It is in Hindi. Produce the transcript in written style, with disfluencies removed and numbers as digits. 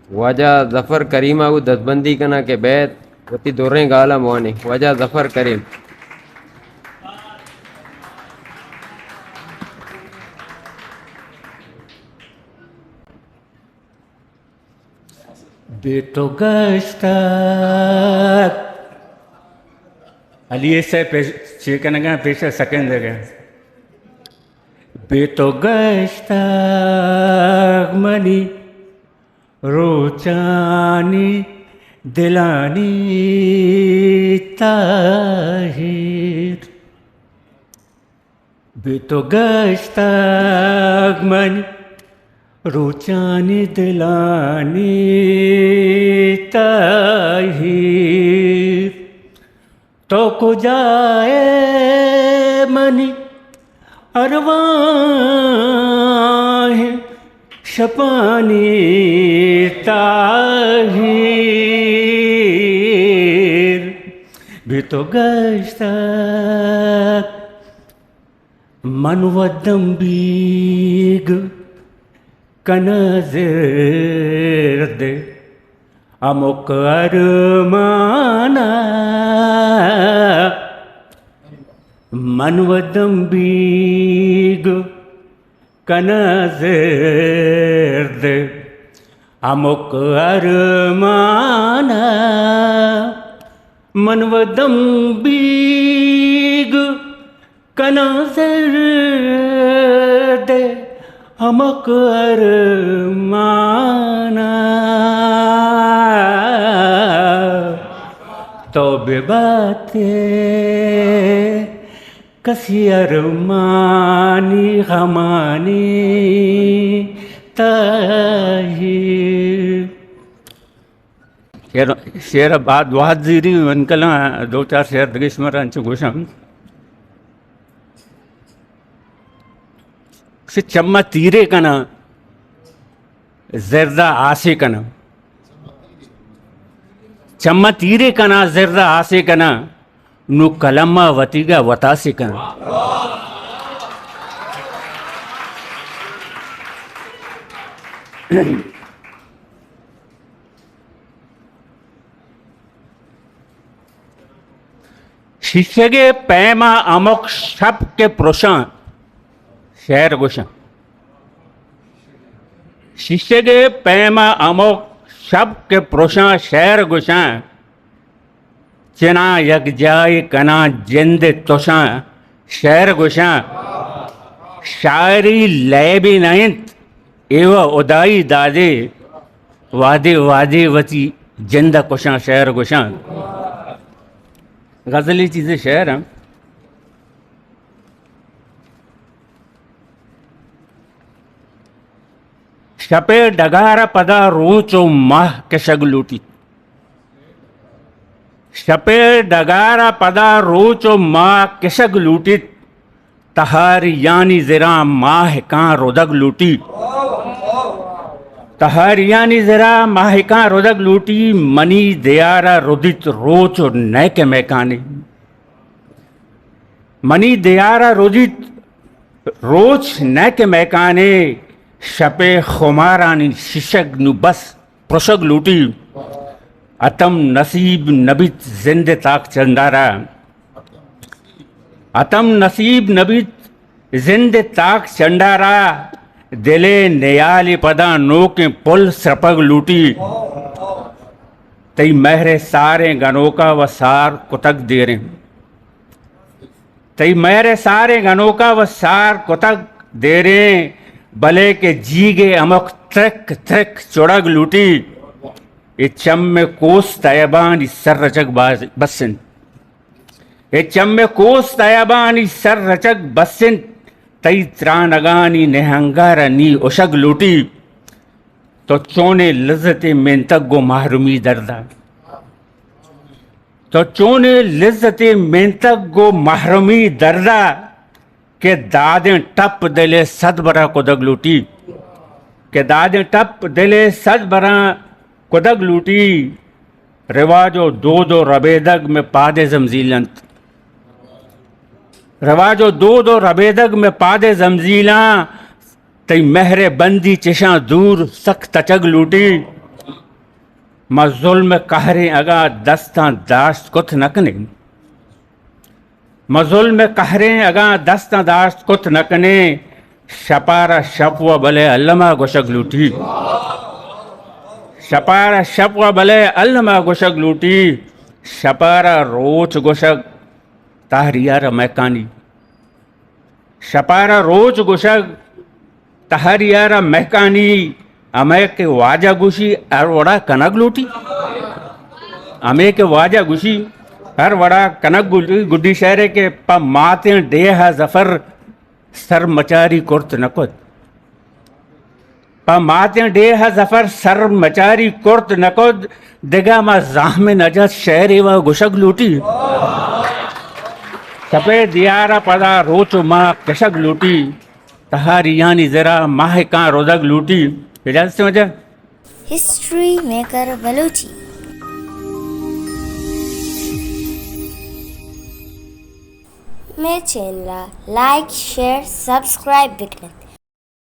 वजह जफ़र करीमा वो दसबंदी कना के बैद वती दोरे गाला मोने वजह जफ़र करीम बेतो गश्तक अलिए से चेकनगा पेशा सेकंड जगह बेतो गश्तक मनी रोचानी दिलानी ताहिर बेतो गश्तक मनी रोचानी दिलानी ताहिर तो को जाए मनी अरवाह शपानी ताहिर भी तो गश्तक मनवदम बीग कनज़र दे अमुक अरमाना मनवदम बीग कनज़र दे अमुक अरमाना मनवदम बीग कनज़र दे अमुक अरमाना तो बेबातें कसी अरमानी गमानी ताहिर शेर बाद वाद जीरी वनकला दो चार शेर दगिश्मरांचे गोशम से चम्मा तीरे कना जर्दा आसे कना चम्मा तीरे कना जर्दा आसे कना नु कलम्मा वतीगा वतासे कना शिष्यगे पैमा अमुक शब के प्रोषा शेर गोशा शिष्यगे पैमा अमुक शब के प्रोषा शेर गोशा चना यक जाय कना जिंद तोशा शेर गोशा शायरी लय भी नहीं एव उदाई दादे वादे वादे वती जिंद कोशा शेर गोशा गजली चीज़ें शेर हैं शपे डगारा पदा रोचो माह के शग लूटी शपे डगारा पदा रोचो माह के शग लूटी तहार यानी जरा माह कां रोदग लूटी तहार यानी जरा माह कां रोदग लूटी मनी दयारा रुदित रोच नय के मैकाने मनी दयारा रुदित रोच नय के मैकाने शपे खुमारानी शिशग नु बस प्रोशग लूटी अतम नसीब नबित जिंद ताक चंदारा अतम नसीब नबित जिंद ताक चंडारा दिले नयाली पदा नो के पुल सपग लूटी तई महरे सारे गनोका व सार कुतक दे रहे तई महरे सारे गनोका व सार कुतक दे रहे भले के जीगे अमुक त्रक त्रक चुड़ग लूटी ए चम में कोस तयबान सर रचक बसन ए चम में कोस तयबान सर रचक बसन तई त्रानगानी नेहंगारा नी उशग लूटी तो चोने लज्जते मेंतक गो महरूमी दर्दा तो चोने लज्जते मेंतक गो महरूमी दर्दा के दादें टप दिले सद बरा कुदग लूटी के दादें टप दिले सद बरा कुदग लूटी रिवाजो दो दो रबेदग में पादे जमजीलंत रवाजो दो दो रबेदग में पादे जमजीला तई महरे बंदी चिशा दूर सख्त तचग लूटी मां जुल्म कहरे अगा दस्तां दाश्त कुत नकने मां जुल्म कहरे अगा दस्तां दाश्त कुत नकने शपारा शपवा बले अल्लमा गोशक लूटी शपारा शपवा बले अल्लमा गोशक लूटी शपारा रोच गोशक ताहरियार मैकानी शपारा रोच गोशक ताहरियार महकानी अमे के वाजा गुशी हर वड़ा कनक लूटी अमे के वाजा गुशी हर वड़ा कनक गुड्डी शहरे के प माते डेहा जफर सर मचारी कुर्त नकुद प माते डेहा जफर सर मचारी कुर्त नकुद दिगा मा जाहमे नजत शहर एवा गुशक लूटी सफेद दियारा पदा रोचो माँ कशक लूटी तहारी यानी जरा माह का रोदक लूटी इजाजत से मजा हिस्ट्री मेकर बलूची मेरे चैनल लाइक शेयर सब्सक्राइब बिकने